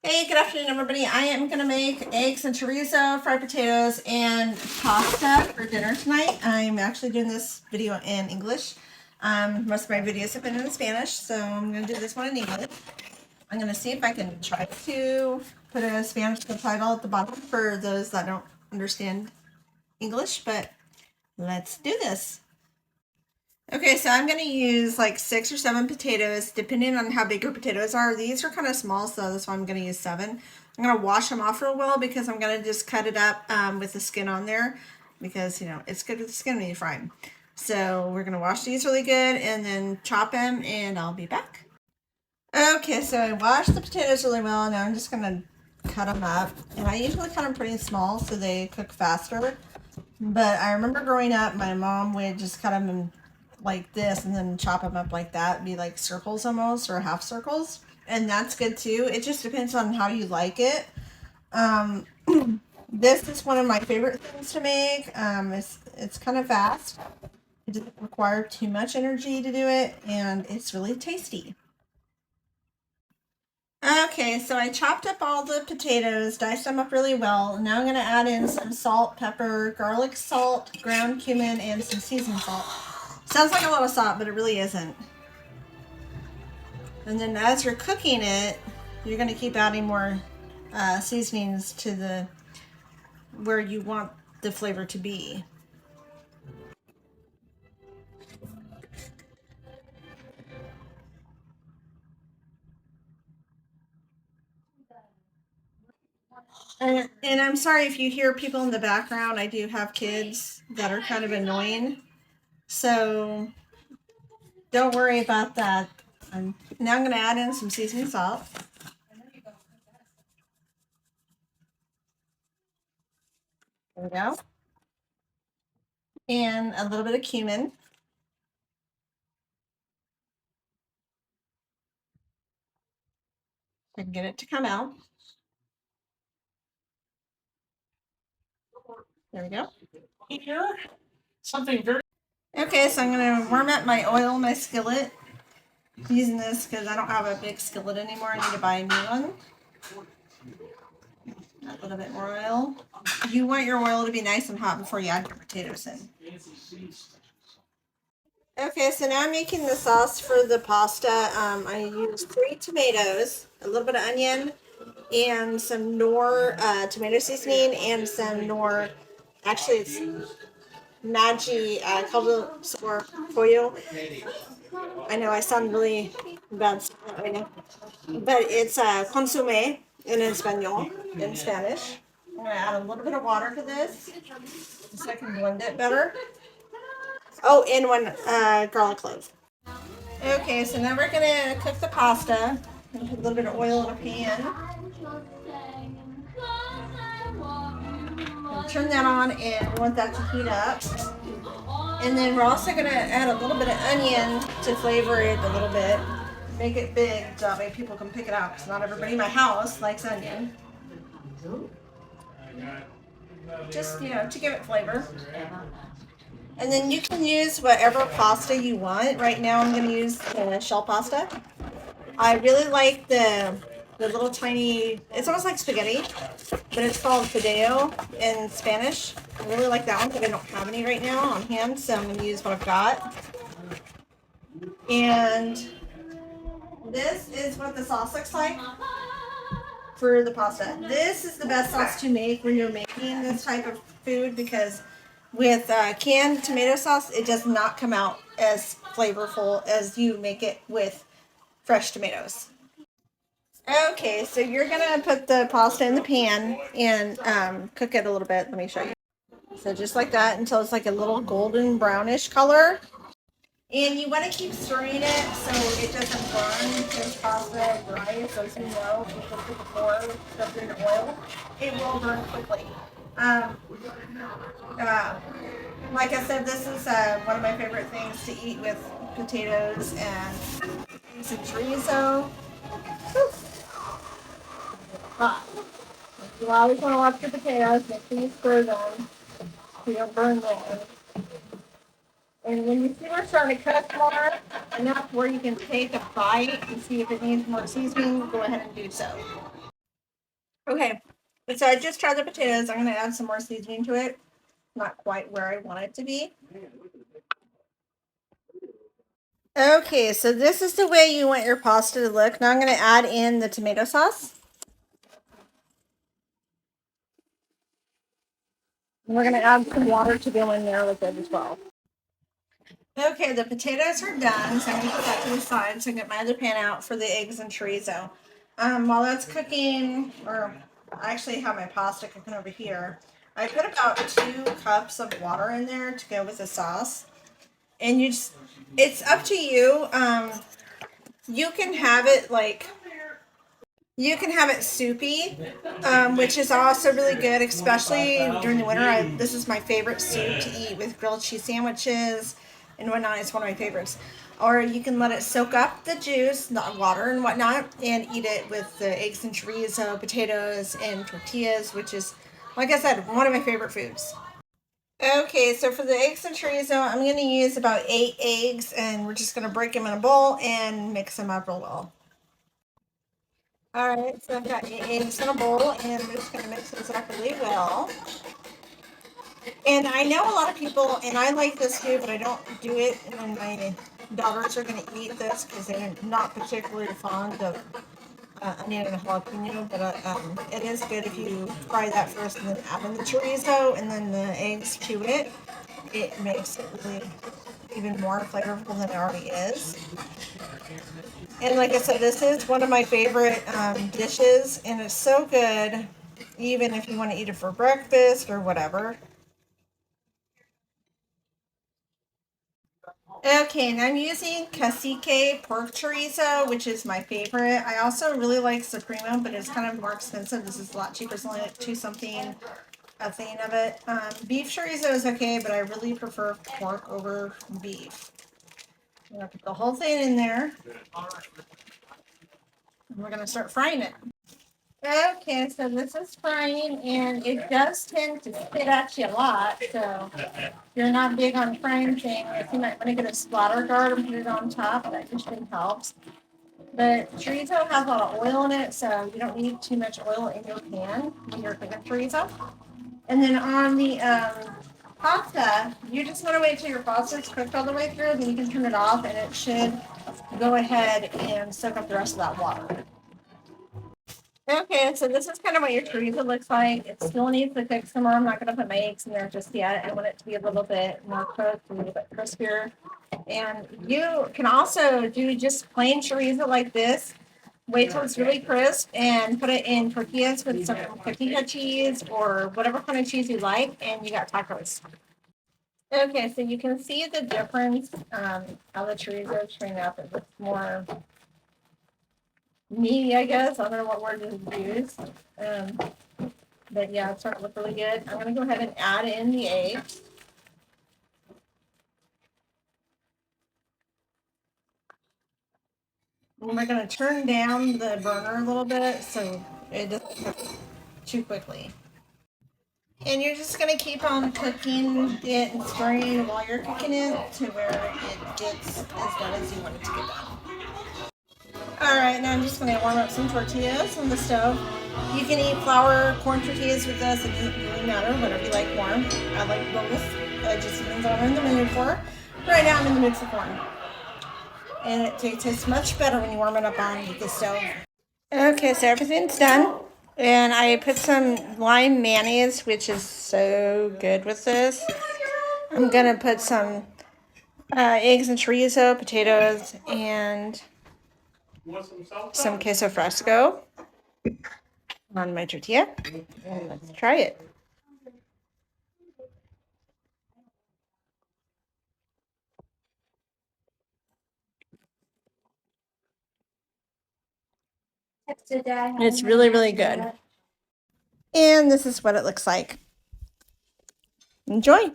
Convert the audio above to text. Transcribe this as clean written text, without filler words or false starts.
Hey, good afternoon, everybody. I am going to make eggs and chorizo, fried potatoes, and pasta for dinner tonight. I'm actually doing this video in English. Most of my videos have been in Spanish, so I'm going to do this one in English. I'm going to see if I can try to put a Spanish subtitle at the bottom for those that don't understand English, but let's do this. Okay, so I'm going to use like 6 or 7 potatoes, depending on how big your potatoes are. These are kind of small, so that's why I'm going to use 7. I'm going to wash them off real well because I'm going to just cut it up with the skin on there because, you know, it's good with the skin when you fry them. So we're going to wash these really good and then chop them, and I'll be back. Okay, so I washed the potatoes really well, and now I'm just going to cut them up. And I usually cut them pretty small so they cook faster. But I remember growing up, my mom would just cut them in like this and then chop them up like that, be like circles almost, or half circles, and that's good too. It just depends on how you like it. This is one of my favorite things to make. It's kind of fast. It doesn't require too much energy to do it, and it's really tasty. Okay, so I chopped up all the potatoes, diced them up really well. Now I'm going to add in some salt, pepper, garlic salt, ground cumin, and some seasoning salt. Sounds like a lot of salt, but it really isn't. And then as you're cooking it, you're going to keep adding more seasonings to the where you want the flavor to be. And I'm sorry if you hear people in the background. I do have kids that are kind of annoying. So don't worry about that. Now I'm going to add in some seasoning salt. There we go. And a little bit of cumin. I can get it to come out. There we go. Here, something very. Okay, so I'm going to warm up my oil in my skillet. I'm using this because I don't have a big skillet anymore. I need to buy a new one. A little bit more oil. You want your oil to be nice and hot before you add your potatoes in. Okay, so now I'm making the sauce for the pasta. I used 3 tomatoes, a little bit of onion, and some Knorr tomato seasoning, and some Knorr, actually it's Maggi caldo sabor pollo. I know I sound really bad right now, but it's consomme in Espanol, in Spanish. I'm gonna add a little bit of water to this so I can blend it better. Oh, and 1 garlic clove. Okay, so now we're gonna cook the pasta. Put a little bit of oil in a pan. Turn that on, and we want that to heat up. And then we're also gonna add a little bit of onion to flavor it a little bit. Make it big so that way people can pick it out, because not everybody in my house likes onion. Just, you know, to give it flavor. And then you can use whatever pasta you want. Right now I'm going to use shell pasta. I really like the little tiny, it's almost like spaghetti, but it's called fideo in Spanish. I really like that one, but I don't have any right now on hand, so I'm going to use what I've got. And this is what the sauce looks like for the pasta. This is the best sauce to make when you're making this type of food, because with canned tomato sauce, it does not come out as flavorful as you make it with fresh tomatoes. Okay, so you're gonna put the pasta in the pan and cook it a little bit. Let me show you. So just like that until it's like a little golden brownish color. And you want to keep stirring it so it doesn't burn, because pasta dries. So as you know, if you cook it before stuff in the oil, it will burn quickly. Like I said, this is one of my favorite things to eat with potatoes and some chorizo. Hot. You always want to watch your potatoes. Make sure you stir them so you don't burn them. And when you see we're starting to cook more, enough where you can take a bite and see if it needs more seasoning, go ahead and do so. Okay, so I just tried the potatoes. I'm gonna add some more seasoning to it. Not quite where I want it to be. Okay, so this is the way you want your pasta to look. Now I'm gonna add in the tomato sauce. And we're gonna add some water to go in there with it as well. Okay, the potatoes are done, so I'm gonna put that to the side so I can get my other pan out for the eggs and chorizo. While that's cooking, or I actually have my pasta cooking over here, I put about 2 cups of water in there to go with the sauce. And you just, it's up to you. You can have it like, you can have it soupy, which is also really good, especially during the winter. This is my favorite soup to eat with grilled cheese sandwiches and whatnot. It's one of my favorites. Or you can let it soak up the juice, the water and whatnot, and eat it with the eggs and chorizo, potatoes, and tortillas, which is, like I said, one of my favorite foods. Okay, so for the eggs and chorizo, I'm going to use about 8 eggs, and we're just going to break them in a bowl and mix them up real well. All right, so I've got 8 eggs in a bowl, and I'm just going to mix those up really well. And I know a lot of people, and I like this too, but I don't do it, and my daughters are going to eat this because they're not particularly fond of onion and jalapeno, but it is good if you fry that first and then add in the chorizo and then the eggs to it. It makes it really even more flavorful than it already is. And like I said, this is one of my favorite dishes, and it's so good, even if you want to eat it for breakfast or whatever. Okay, and I'm using cacique pork chorizo, which is my favorite. I also really like Supremo, but it's kind of more expensive. This is a lot cheaper. It's only like 2 something a thing of it. Beef chorizo is okay, but I really prefer pork over beef. I'm gonna put the whole thing in there. And we're gonna start frying it. Okay, so this is frying, and it does tend to spit at you a lot. So if you're not big on frying things, you might want to get a splatter guard and put it on top. That usually helps. But chorizo has a lot of oil in it, so you don't need too much oil in your pan when you're cooking chorizo. And then on the pasta, you just want to wait till your pasta is cooked all the way through, then you can turn it off, and it should go ahead and soak up the rest of that water. Okay, so this is kind of what your chorizo looks like. It still needs to cook some more. I'm not going to put my eggs in there just yet. I want it to be a little bit more cooked, a little bit crispier. And you can also do just plain chorizo like this. Wait till it's really crisp and put it in tortillas with some cotija cheese or whatever kind of cheese you like, and you got tacos. Okay, so you can see the difference how the chorizo is turning out. It looks more meaty, I guess. I don't know what word to use. But yeah, it's starting to look really good. I'm going to go ahead and add in the eggs. And we're going to turn down the burner a little bit so it doesn't cook too quickly. And you're just going to keep on cooking it and stirring while you're cooking it to where it gets as done as you want it to get done. Alright, now I'm just going to warm up some tortillas on the stove. You can eat flour, corn tortillas with this. It doesn't really matter, whatever you like warm. I like both. It just depends on what I'm in the mood for. Right now I'm in the mood for corn. And it tastes much better when you warm it up on the stove. Okay, so everything's done. And I put some lime mayonnaise, which is so good with this. I'm going to put some eggs and chorizo, potatoes, and some queso fresco on my tortilla. And let's try it. It's really, really good. And this is what it looks like. Enjoy.